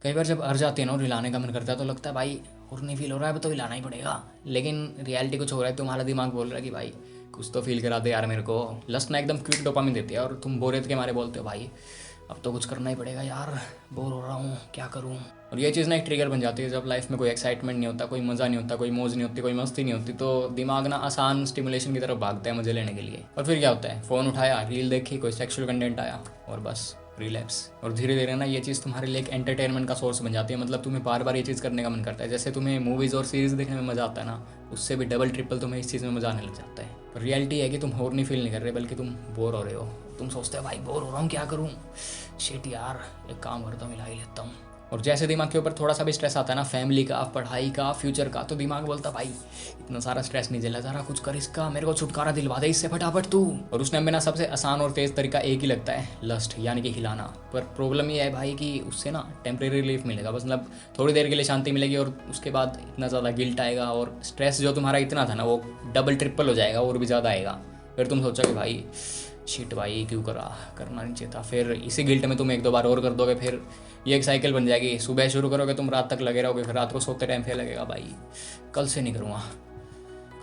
कई बार जब अर्ज आती है ना और हिलाने का मन करता है तो लगता है भाई और नहीं फील हो रहा है अब तो हिलाना ही पड़ेगा। लेकिन रियलिटी कुछ हो रहा है, तुम्हारा दिमाग बोल रहा है कि भाई कुछ तो फील करा दे यार मेरे को। लस्ट ना एकदम क्विक डोपामिन देती है और तुम बोरियत के मारे बोलते हो भाई अब तो कुछ करना ही पड़ेगा यार, बोर हो रहा हूँ क्या करूँ। और ये चीज़ ना एक ट्रिगर बन जाती है जब लाइफ में कोई एक्साइटमेंट नहीं होता, कोई मज़ा नहीं होता, कोई मौज नहीं होती, कोई मस्ती नहीं होती, तो दिमाग ना आसान स्टिमुलेशन की तरफ भागता है मज़े लेने के लिए। और फिर क्या होता है, फ़ोन उठाया, रील देखी, कोई सेक्सुअल कंटेंट आया और बस रिलैप्स। और धीरे धीरे ना ये चीज़ तुम्हारे लिए एक एंटरटेनमेंट का सोर्स बन जाती है। मतलब तुम्हें बार बार ये चीज़ करने का मन करता है। जैसे तुम्हें मूवीज़ और सीरीज़ देखने में मज़ा आता है ना, उससे भी डबल ट्रिपल तुम्हें इस चीज़ में मज़ा आने लग जाता है। पर रियलिटी है कि तुम और नहीं फील नहीं कर रहे बल्कि तुम बोर हो रहे हो। तुम सोचते हो भाई बोर हो रहा हूँ क्या करूँ, शिट यार एक काम करता हूँ हिला ही लेता हूँ। और जैसे दिमाग के ऊपर थोड़ा सा भी स्ट्रेस आता है ना, फैमिली का, पढ़ाई का, फ्यूचर का, तो दिमाग बोलता भाई इतना सारा स्ट्रेस नहीं झेला जा रहा, कुछ कर इसका, मेरे को छुटकारा दिलवा दे इससे फटाफट तू। और उस टाइम में ना सबसे आसान और तेज तरीका एक ही लगता है, लस्ट यानी कि हिलाना। पर प्रॉब्लम ये है भाई कि उससे ना टेम्प्रेरी रिलीफ मिलेगा बस, मतलब थोड़ी देर के लिए शांति मिलेगी और उसके बाद इतना ज़्यादा गिल्ट आएगा और स्ट्रेस जो तुम्हारा इतना था ना वो डबल ट्रिपल हो जाएगा और भी ज़्यादा आएगा। फिर तुम सोचोगे भाई शिट भाई क्यों करना नहीं चाहिए था। फिर इसी गिल्ट में तुम एक दो बार और कर दोगे, फिर ये एक साइकिल बन जाएगी। सुबह शुरू करोगे तुम, रात तक लगे रहोगे, फिर रात को सोते टाइम फिर लगेगा भाई कल से नहीं करूँगा,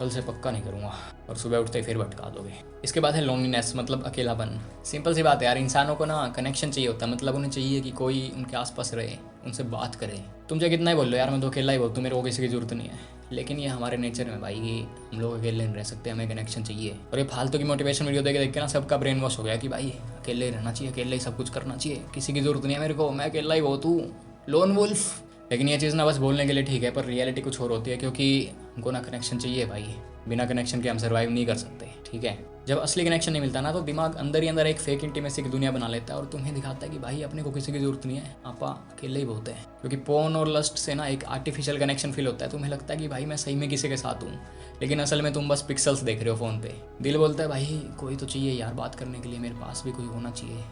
कल से पक्का नहीं करूँगा, और सुबह उठते ही फिर भटका दोगे। इसके बाद है लोनलीनेस, मतलब अकेलापन। सिंपल सी बात है यार, इंसानों को ना कनेक्शन चाहिए होता है। मतलब उन्हें चाहिए कि कोई उनके आसपास रहे, उनसे बात करे। तुम चाहे कितना ही बोल लो यार मैं तो अकेला ही बोलता हूँ, मेरे को किसी की जरूरत नहीं है, लेकिन ये हमारे नेचर में भाई कि हम लोग अकेले नहीं रह सकते, हमें कनेक्शन चाहिए। और ये फालतू की मोटिवेशन वीडियो देख के ना सबका ब्रेन वॉश हो गया कि भाई अकेले ही रहना चाहिए, अकेले ही सब कुछ करना चाहिए, किसी की जरूरत नहीं है मेरे को, मैं अकेला ही बहुत हूँ, लोन वुल्फ। लेकिन ये चीज़ ना बस बोलने के लिए ठीक है, पर रियलिटी कुछ और होती है, क्योंकि हमको ना कनेक्शन चाहिए भाई। बिना कनेक्शन के हम सर्वाइव नहीं कर सकते, ठीक है। जब असली कनेक्शन नहीं मिलता ना तो दिमाग अंदर ही अंदर एक फेक इंटीमेसी की दुनिया बना लेता है और तुम्हें दिखाता है कि भाई अपने को किसी की जरूरत नहीं है, आपा अकेले ही बहुत है। क्योंकि पोर्न और लस्ट से ना एक आर्टिफिशियल कनेक्शन फील होता है। तुम्हें लगता है कि भाई मैं सही में किसी के साथ हूँ, लेकिन असल में तुम बस पिक्सल्स देख रहे हो फ़ोन पे। दिल बोलता है भाई कोई तो चाहिए यार बात करने के लिए, मेरे पास भी कोई होना चाहिए।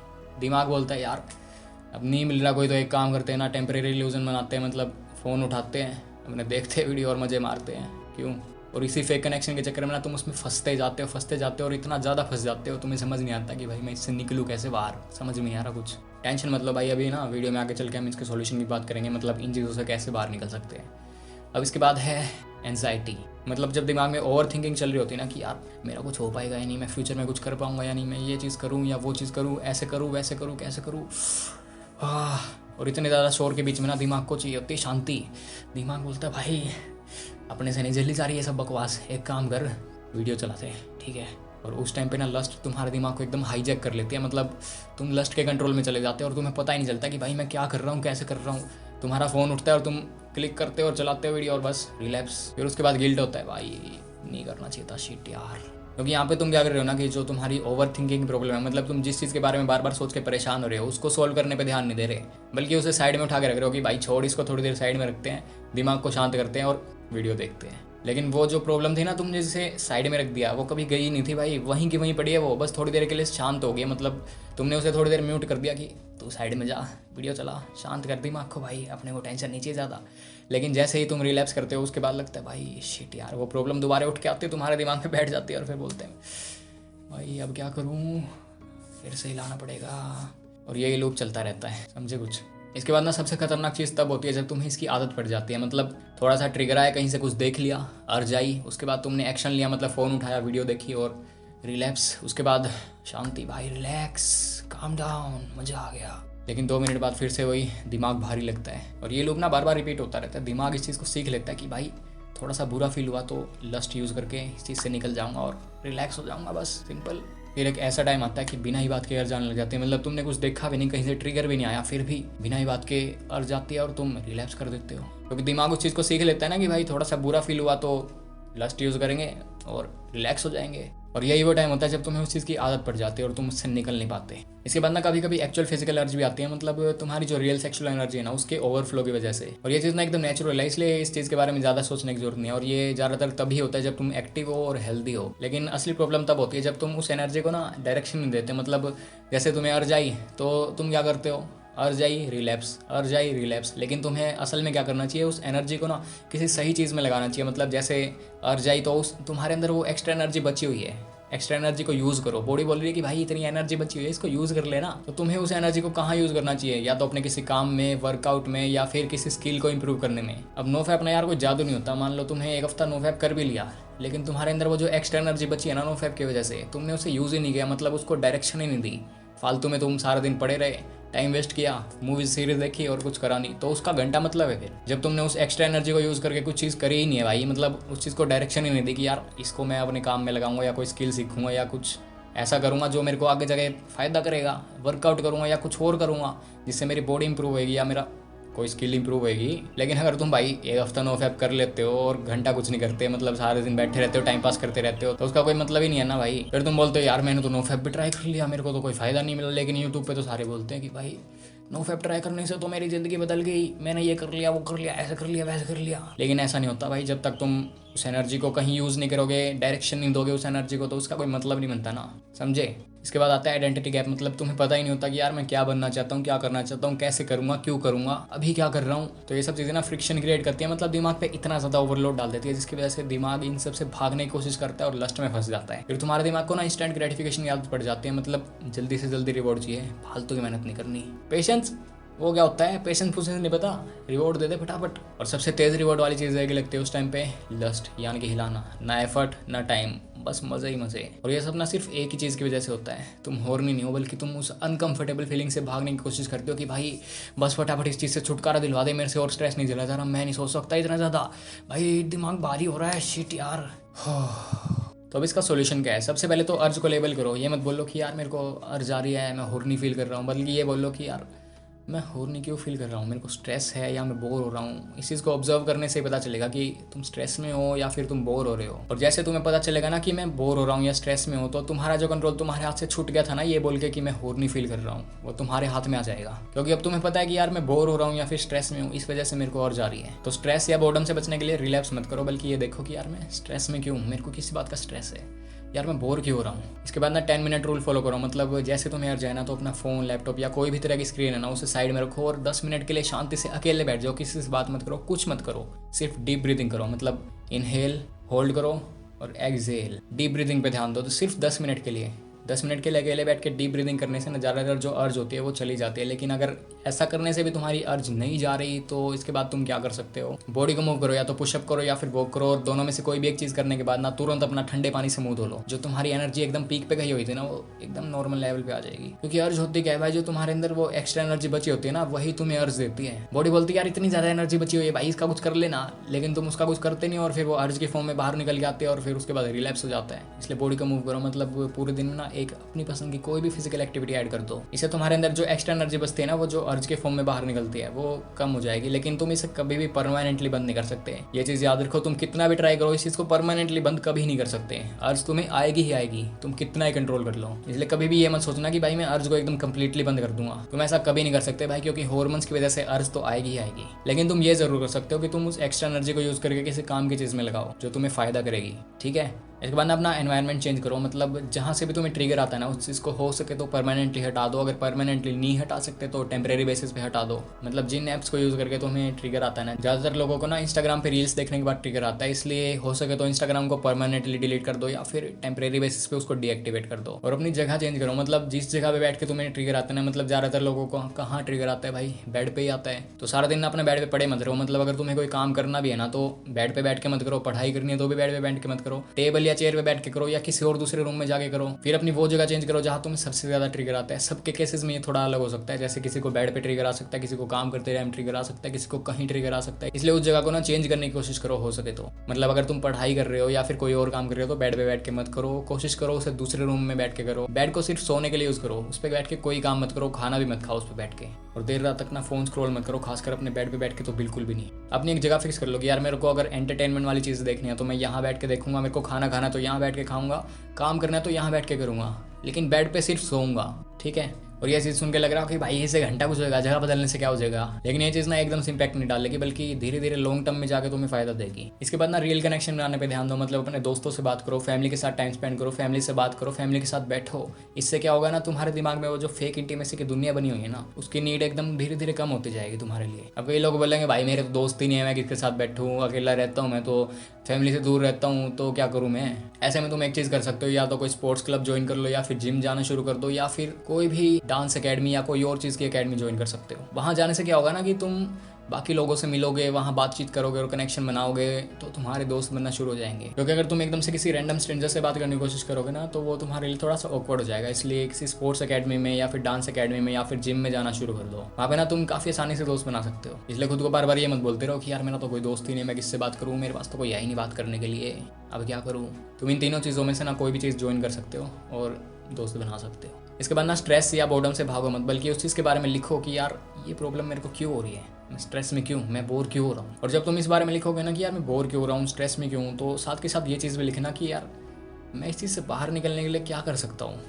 दिमाग बोलता है यार अब नहीं मिल रहा कोई तो एक काम करते हैं ना, टेम्परेरी इल्यूजन बनाते हैं, मतलब फ़ोन उठाते हैं, अपने देखते हैं वीडियो और मज़े मारते हैं। क्यों? और इसी फेक कनेक्शन के चक्कर में ना तुम उसमें फंसते जाते हो और इतना ज़्यादा फंस जाते हो तुम्हें समझ नहीं आता कि भाई मैं इससे निकलूँ कैसे बाहर, समझ में नहीं आ रहा कुछ। टेंशन मतलब भाई अभी ना वीडियो में आगे चल के हम इसके सॉल्यूशन की बात करेंगे, मतलब इन चीज़ों से कैसे बाहर निकल सकते हैं। अब इसके बाद है एंजाइटी, मतलब जब दिमाग में ओवर थिंकिंग चल रही होती है ना कि यार मेरा कुछ हो पाएगा या नहीं, मैं फ्यूचर में कुछ कर पाऊंगा या नहीं, मैं ये चीज़ करूँ या वो चीज़ करूँ, ऐसे करूँ वैसे करूँ, कैसे करूँ। और इतने ज़्यादा शोर के बीच में ना दिमाग को चाहिए होती है शांति। दिमाग बोलता है भाई अपने से नहीं जल्दी जा रही है सब बकवास, एक काम कर वीडियो चलाते हैं, ठीक है। और उस टाइम पे ना लस्ट तुम्हारे दिमाग को एकदम हाईजैक कर लेती है, मतलब तुम लस्ट के कंट्रोल में चले जाते हो और तुम्हें पता ही नहीं चलता कि भाई मैं क्या कर रहा हूँ, कैसे कर रहा हूँ। तुम्हारा फ़ोन उठता है और तुम क्लिक करते हो और चलाते हो वीडियो और बस रिलैप्स। फिर उसके बाद गिल्ट होता है भाई नहीं करना चाहिए था, शिट यार। क्योंकि यहाँ पे तुम क्या कर रहे हो ना कि जो तुम्हारी ओवर थिंकिंग प्रॉब्लम है, मतलब तुम जिस चीज़ के बारे में बार बार सोच के परेशान हो रहे हो उसको सोल्व करने पे ध्यान नहीं दे रहे, बल्कि उसे साइड में उठा के रख रहे हो कि भाई छोड़ इसको, थोड़ी देर साइड में रखते हैं, दिमाग को शांत करते हैं और वीडियो देखते हैं। लेकिन वो जो प्रॉब्लम थी ना तुमने जिसे साइड में रख दिया वो कभी गई नहीं थी भाई, वहीं की वहीं पड़ी है वो, बस थोड़ी देर के लिए शांत हो गई। मतलब तुमने उसे थोड़ी देर म्यूट कर दिया कि तू साइड में जा, वीडियो चला, शांत कर दिमाग को भाई, अपने को टेंशन नहीं चाहिए ज़्यादा। लेकिन जैसे ही तुम रिलैप्स करते हो उसके बाद लगता है भाई शिट यार, वो प्रॉब्लम दोबारा उठ के आती है तुम्हारे दिमाग में बैठ जाती है और फिर बोलते हैं भाई अब क्या करूँ, फिर से हिलाना पड़ेगा। और यही लूप चलता रहता है, समझे कुछ। इसके बाद ना सबसे खतरनाक चीज़ तब होती है जब तुम्हें इसकी आदत पड़ जाती है। मतलब थोड़ा सा ट्रिगर आया, कहीं से कुछ देख लिया, अर्ज आई, उसके बाद तुमने एक्शन लिया, मतलब फ़ोन उठाया, वीडियो देखी और रिलैप्स, उसके बाद शांति भाई, रिलैक्स, काम डाउन, मज़ा आ गया। लेकिन 2 मिनट बाद फिर से वही दिमाग भारी लगता है और ये लूप ना बार बार रिपीट होता रहता है। दिमाग इस चीज़ को सीख लेता है कि भाई थोड़ा सा बुरा फील हुआ तो लस्ट यूज़ करके इस चीज़ से निकल जाऊंगा और रिलैक्स हो जाऊंगा, बस सिंपल। फिर एक ऐसा टाइम आता है कि बिना ही बात के अर्ज आने लग जाते हैं, मतलब तुमने कुछ देखा भी नहीं, कहीं से ट्रिगर भी नहीं आया, फिर भी बिना ही बात के अर्ज आती है और तुम रिलैप्स कर देते हो। क्योंकि दिमाग उस चीज़ को सीख लेता है ना कि भाई थोड़ा सा बुरा फील हुआ तो लस्ट यूज़ करेंगे और रिलैक्स हो जाएंगे। और यही वो टाइम होता है जब तुम्हें उस चीज़ की आदत पड़ जाती है और तुम उससे निकल नहीं पाते। इसके बाद ना कभी कभी एक्चुअल फिजिकल एनर्जी भी आती है, मतलब तुम्हारी जो रियल सेक्सुअल एनर्जी है ना उसके ओवरफ्लो की वजह से। और ये चीज़ ना एकदम नेचुरल है, इसलिए इस चीज़ के बारे में ज़्यादा सोचने की जरूरत नहीं है। और ये ज़्यादातर तभी होता है जब तुम एक्टिव हो और हेल्दी हो। लेकिन असली प्रॉब्लम तब होती है जब तुम उस एनर्जी को ना डायरेक्शन नहीं देते। मतलब जैसे तुम्हें अर्ज आई तो तुम क्या करते हो, अर्ज आई रिलैप्स, अर्ज आई रिलैप्स। लेकिन तुम्हें असल में क्या करना चाहिए, उस एनर्जी को ना किसी सही चीज़ में लगाना चाहिए। मतलब जैसे अर्ज आई तो उस तुम्हारे अंदर वो एक्स्ट्रा एनर्जी बची हुई है, एक्स्ट्रा एनर्जी को यूज़ करो। बॉडी बोल रही है कि भाई इतनी एनर्जी बची हुई है, इसको यूज़ कर लेना। तो तुम्हें उस एनर्जी को कहाँ यूज़ करना चाहिए, या तो अपने किसी काम में, वर्कआउट में, या फिर किसी स्किल को इंप्रूव करने में। अब नो फैप ना यार कोई जादू नहीं होता। मान लो तुमने एक हफ्ता नो फैप कर भी लिया, लेकिन तुम्हारे अंदर वो जो एक्स्ट्रा एनर्जी बची है ना नो फैप की वजह से, तुमने उसे यूज़ ही नहीं किया, मतलब उसको डायरेक्शन ही नहीं दी। फालतू में तुम सारा दिन पड़े रहे, टाइम वेस्ट किया, मूवीज सीरीज देखी और कुछ करा नहीं, तो उसका घंटा मतलब है। फिर जब तुमने उस एक्स्ट्रा एनर्जी को यूज़ करके कुछ चीज़ करी ही नहीं है भाई, मतलब उस चीज़ को डायरेक्शन ही नहीं दी कि यार इसको मैं अपने काम में लगाऊंगा, या कोई स्किल सीखूंगा, या कुछ ऐसा करूंगा जो मेरे को आगे जगह फ़ायदा करेगा, वर्कआउट करूंगा या कुछ और करूंगा जिससे मेरी बॉडी इंप्रूव होगी या मेरा कोई स्किल इंप्रूव होगी। लेकिन अगर तुम भाई एक हफ्ता नो फैप कर लेते हो और घंटा कुछ नहीं करते, मतलब सारे दिन बैठे रहते हो, टाइम पास करते रहते हो, तो उसका कोई मतलब ही नहीं है ना भाई। फिर तुम बोलते हो यार मैंने तो नो फैप भी ट्राई कर लिया, मेरे को तो कोई फायदा नहीं मिला। लेकिन यूट्यूब पे तो सारे बोलते हैं कि भाई नो फैप ट्राई करने से तो मेरी ज़िंदगी बदल गई, मैंने ये कर लिया, वो कर लिया, ऐसा कर लिया, वैसा कर लिया। लेकिन ऐसा नहीं होता भाई, जब तक तुम उस एनर्जी को कहीं यूज़ नहीं करोगे, डायरेक्शन नहीं दोगे उस एनर्जी को, तो उसका कोई मतलब नहीं बनता ना, समझे। इसके बाद आता है आइडेंटिटी गैप, मतलब तुम्हें पता ही नहीं होता कि यार मैं क्या बनना चाहता हूँ, क्या करना चाहता हूँ, कैसे करूँगा, क्यों करूँगा, अभी क्या कर रहा हूँ। तो ये सब चीज़ें ना फ्रिक्शन क्रिएट करती है, मतलब दिमाग पे इतना ज़्यादा ओवरलोड डाल देती है, जिसकी वजह से दिमाग इन सब से भागने की कोशिश करता है और लस्ट में फंस जाता है। फिर तुम्हारे दिमाग को ना इंस्टेंट ग्रेटिफिकेशन की आदत पड़ जाती है, मतलब जल्दी से जल्दी रिवॉर्ड चाहिए, फालतू की मेहनत नहीं करनी। पेशेंस, वो क्या होता है, पेशेंस पुशेंस नहीं पता, रिवॉर्ड दे दे फटाफट। और सबसे तेज़ रिवॉर्ड वाली चीज़ है कि लगती है उस टाइम पे लस्ट, यानी कि हिलाना, ना एफर्ट ना टाइम, बस मज़े ही मज़े। और ये सब ना सिर्फ एक ही चीज़ की वजह से होता है, तुम हॉर्नी नहीं हो, बल्कि तुम उस अनकंफर्टेबल फीलिंग से भागने की कोशिश करते हो कि भाई बस फटाफट इस चीज़ से छुटकारा दिलवा दे मेरे से, और स्ट्रेस नहीं झेला जा रहा, मैं नहीं सोच सकता इतना ज़्यादा, भाई दिमाग भारी हो रहा है, शिट यार। तो अब इसका सोल्यूशन क्या है। सबसे पहले तो अर्ज को लेबल करो। ये मत बोलो कि यार मेरे को अर्ज आ रही है, मैं हॉर्नी फील कर रहा हूँ, बल्कि ये बोलो कि यार मैं हॉर्नी क्यों फील कर रहा हूँ, मेरे को स्ट्रेस है या मैं बोर हो रहा हूँ। इस चीज़ को ऑब्जर्व करने से पता चलेगा कि तुम स्ट्रेस में हो या फिर तुम बोर हो रहे हो। और जैसे तुम्हें पता चलेगा ना कि मैं बोर हो रहा हूँ या स्ट्रेस में हूँ, तो तुम्हारा जो कंट्रोल तुम्हारे हाथ से छूट गया था ना ये बोल के कि मैं हॉर्नी फील कर रहा हूँ, वो तुम्हारे हाथ में आ जाएगा। क्योंकि अब तुम्हें पता है कि यार मैं बोर हो रहा हूँ या फिर स्ट्रेस में हूँ, इस वजह से मेरे को और जा रही है। तो स्ट्रेस या बोर्डम से बचने के लिए रिलैप्स मत करो, बल्कि ये देखो कि यार मैं स्ट्रेस में क्यों, मेरे को किसी बात का स्ट्रेस है, यार मैं बोर क्यों हो रहा हूँ। इसके बाद ना 10 मिनट रूल फॉलो करो, मतलब जैसे तुम्हें यार जाना तो अपना फ़ोन, लैपटॉप या कोई भी तरह की स्क्रीन है ना उसे साइड में रखो और 10 मिनट के लिए शांति से अकेले बैठ जाओ, किसी से बात मत करो, कुछ मत करो, सिर्फ डीप ब्रीदिंग करो, मतलब इनहेल, होल्ड करो और एक्सहेल, डीप ब्रीदिंग पे ध्यान दो। तो सिर्फ 10 मिनट के लिए, 10 मिनट के लिए अकेले बैठ के डीप ब्रीदिंग करने से ना ज़्यादातर जो अर्ज होती है वो चली जाती है। लेकिन अगर ऐसा करने से भी तुम्हारी अर्ज नहीं जा रही, तो इसके बाद तुम क्या कर सकते हो, बॉडी को मूव करो, या तो पुशअप करो या फिर वॉक करो, और दोनों में से कोई भी एक चीज़ करने के बाद ना तुरंत अपना ठंडे पानी से मुंह धो लो। जो तुम्हारी एनर्जी एकदम पीक पे गई हुई थी ना वो एकदम नॉर्मल लेवल पे आ जाएगी। क्योंकि अर्ज होती क्या है भाई, जो तुम्हारे अंदर वो एक्स्ट्रा एनर्जी बची होती है ना वही तुम्हें अर्ज देती है। बॉडी बोलती है यार इतनी ज़्यादा एनर्जी बची हुई है भाई, इसका कुछ कर लेना, लेकिन तुम उसका कुछ करते नहीं और फिर वो अर्ज के फॉर्म में बाहर निकल जाते हैं और फिर उसके बाद रिलैप्स हो जाता है। इसलिए बॉडी को मूव करो, मतलब पूरे दिन में ना एक अपनी पसंद कोई भी फिजिकल एक्टिविटी ऐड कर दो। इससे तुम्हारे अंदर जो एक्स्ट्रा एनर्जी बचती है ना वो जो अर्ज के फॉर्म में बाहर निकलती है वो कम हो जाएगी। लेकिन तुम इसे कभी भी परमानेंटली बंद नहीं कर सकते, ये चीज़ याद रखो। तुम कितना भी ट्राई करो इस चीज़ को परमानेंटली बंद कभी नहीं कर सकते। अर्ज तुम्हें आएगी ही आएगी, तुम कितना ही कंट्रोल कर लो। इसलिए कभी भी ये मत सोचना कि भाई मैं अर्ज को एकदम कंप्लीटली बंद कर दूंगा, तुम ऐसा कभी नहीं कर सकते भाई, क्योंकि हॉर्मोन्स की वजह से अर्ज तो आएगी ही आएगी। लेकिन तुम ये जरूर कर सकते हो कि तुम उस एक्स्ट्रा एनर्जी को यूज करके किसी काम की चीज़ में लगाओ जो तुम्हें फायदा करेगी, ठीक है। इसके बाद ना अपना एनवायरनमेंट चेंज करो, मतलब जहाँ से भी तुम्हें ट्रिगर आता है ना उस चीज़ को हो सके तो परमानेंटली हटा दो। अगर परमानेंटली नहीं हटा सकते तो टेम्परेरी बेसिस पे हटा दो। मतलब जिन ऐप्स को यूज़ करके तुम्हें ट्रिगर आता है ना, ज़्यादातर लोगों को ना इंस्टाग्राम पे रील्स देखने के बाद ट्रिगर आता है, इसलिए हो सके तो इंस्टाग्राम को परमानेंटली डिलीट कर दो या फिर टेम्परेरी बेसिस पे उसको डीएक्टिवेट कर दो। और अपनी जगह चेंज करो, मतलब जिस जगह पे बैठ के तुम्हें ट्रिगर आता है ना, मतलब ज़्यादातर लोगों को कहाँ ट्रिगर आता है भाई, बेड पे ही आता है। तो सारा दिन अपने बेड पे पड़े मत रहो, मतलब अगर तुम्हें कोई काम करना भी है ना तो बेड पे बैठ के मत करो, पढ़ाई करनी है तो भी बेड पे बैठ के मत करो, टेबल या चेयर पे बैठ के करो या किसी और दूसरे रूम में जाके करो। फिर अपनी वो जगह चेंज करो जहाँ तुम्हें सबसे ज़्यादा ट्रिगर आता है। सबके केसेस में ये थोड़ा अलग हो सकता है, जैसे किसी को बेड पे ट्रिगर आ सकता है, किसी को काम करते टाइम ट्रिगर आ सकता है, किसी को कहीं ट्रिगर आ सकता है। इसलिए उस जगह को ना चेंज करने की कोशिश करो हो सके तो। मतलब अगर तुम पढ़ाई कर रहे हो या फिर कोई और काम कर रहे हो तो बेड पे बैठ के मत करो, कोशिश करो उसे दूसरे रूम में बैठ के करो। बेड को सिर्फ सोने के लिए यूज़ करो, उस पर बैठ के कोई काम मत करो, खाना भी मत खाओ उस पर बैठ के, और देर रात तक ना फोन स्क्रॉल मत करो, खासकर अपने बेड पे बैठ के तो बिल्कुल भी नहीं। अपनी एक जगह फिक्स कर लो कि यार मेरे को अगर एंटरटेनमेंट वाली चीज़ देखनी है तो मैं यहाँ बैठ के देखूंगा, मेरे को खाना खाना तो यहाँ बैठ के खाऊंगा, काम करना है तो यहाँ बैठ के करूँगा, लेकिन बेड पे सिर्फ सोऊंगा, ठीक है। और ये चीज़ सुन के लग रहा हो कि भाई इससे घंटा कुछ होगा, जगह बदलने से क्या हो जाएगा, लेकिन ये चीज़ ना एकदम से इंपैक्ट नहीं डालेगी, बल्कि धीरे धीरे लॉन्ग टर्म में जाके तुम्हें फायदा देगी। इसके बाद ना रियल कनेक्शन बनाने पे ध्यान दो, मतलब अपने दोस्तों से बात करो, फैमिली के साथ टाइम स्पेंड करो, फैमिली से बात करो, फैमिली के साथ बैठो। इससे क्या होगा ना, तुम्हारे दिमाग में वो जो फेक इंटीमेसी की दुनिया बनी हुई है ना, उसकी नीड एकदम धीरे धीरे कम होती जाएगी तुम्हारे लिए। अब कई लोग बोलेंगे भाई मेरे तो दोस्त ही नहीं है, मैं किसके साथ बैठूँ, अकेला रहता हूँ, मैं तो फैमिली से दूर रहता हूँ, तो क्या करूँ मैं। ऐसे में तुम एक चीज़ कर सकते हो, या तो कोई स्पोर्ट्स क्लब ज्वाइन कर लो, या फिर जिम जाना शुरू कर दो, या फिर कोई भी डांस एकेडमी या कोई और चीज़ की एकेडमी ज्वाइन कर सकते हो। वहाँ जाने से क्या होगा ना कि तुम बाकी लोगों से मिलोगे, वहाँ बातचीत करोगे और कनेक्शन बनाओगे, तो तुम्हारे दोस्त बनना शुरू हो जाएंगे। क्योंकि अगर तुम एकदम से किसी रैंडम स्ट्रेंजर से बात करने की कोशिश करोगे ना, तो वो तुम्हारे लिए थोड़ा सा ऑकवर्ड हो जाएगा। इसलिए किसी स्पोर्ट्स एकेडमी में या फिर डांस एकेडमी में या फिर जिम में जाना शुरू कर दो। वहाँ पे ना तुम काफ़ी आसानी से दोस्त बना सकते हो। इसलिए खुद को बार बार ये मत बोलते रहो कि यार मेरा तो कोई दोस्त ही नहीं, मैं किससे बात करूँ, मेरे पास तो कोई है ही नहीं बात करने के लिए, अब क्या करूँ। तुम इन तीनों चीज़ों में से ना कोई भी चीज़ ज्वाइन कर सकते हो और दोस्त बना सकते हो। इसके बाद ना स्ट्रेस या बोर्डम से भागो मत, बल्कि उस चीज़ के बारे में लिखो कि यार ये प्रॉब्लम मेरे को क्यों हो रही है, मैं स्ट्रेस में क्यों, मैं बोर क्यों हो रहा हूँ। और जब तुम इस बारे में लिखोगे ना कि यार मैं बोर क्यों हो रहा हूँ, स्ट्रेस में क्यों हूँ, तो साथ के साथ ये चीज़ भी लिखना कि यार मैं इस चीज़ से बाहर निकलने के लिए क्या कर सकता हूँ,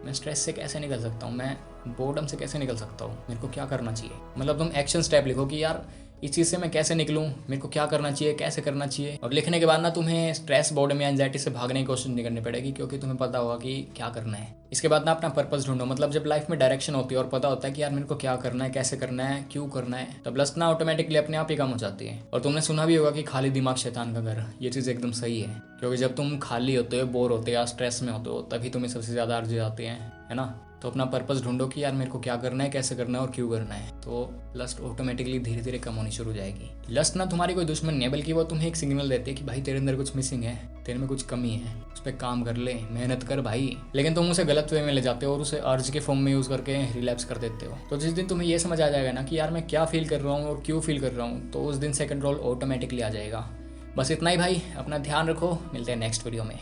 मैं स्ट्रेस से कैसे निकल सकता हूँ, मैं बोर्डम से कैसे निकल सकता हूँ, मेरे को क्या करना चाहिए। मतलब तुम एक्शन स्टेप लिखो कि यार इस चीज़ से मैं कैसे निकलूँ, मेरे को क्या करना चाहिए, कैसे करना चाहिए। और लिखने के बाद ना तुम्हें स्ट्रेस, बोर्डम या एंजाइटी से भागने की कोशिश नहीं करनी पड़ेगी, क्योंकि तुम्हें पता होगा कि क्या करना है। इसके बाद ना अपना पर्पस ढूंढो, मतलब जब लाइफ में डायरेक्शन होती है और पता होता है कि यार मेरे को क्या करना है, कैसे करना है, क्यों करना है, तब लस्ट ना ऑटोमेटिकली अपने आप ही कम हो जाती है। और तुमने सुना भी होगा कि खाली दिमाग शैतान का घर, ये चीज़ एकदम सही है। क्योंकि जब तुम खाली होते हो, बोर होते हो या स्ट्रेस में होते हो, तभी तुम्हें सबसे ज़्यादा अर्जी आती है ना। तो अपना पर्पस ढूंढो कि यार मेरे को क्या करना है, कैसे करना है और क्यों करना है, तो लस्ट ऑटोमेटिकली धीरे धीरे कम होनी शुरू हो जाएगी। लस्ट ना तुम्हारी कोई दुश्मन नहीं है, बल्कि वो तुम्हें एक सिग्नल देती है कि भाई तेरे अंदर कुछ मिसिंग है, तेरे में कुछ कमी है, उस पर काम कर ले, मेहनत कर भाई। लेकिन तुम उसे गलत वे में ले जाते हो और उसे अर्ज के फॉर्म में यूज़ करके रिलैप्स कर देते हो। तो जिस दिन तुम्हें ये समझ आ जाएगा ना कि यार मैं क्या फील कर रहा हूँ और क्यों फील कर रहा हूँ, तो उस दिन से कंट्रोल ऑटोमेटिकली आ जाएगा। बस इतना ही भाई, अपना ध्यान रखो, मिलते हैं नेक्स्ट वीडियो में।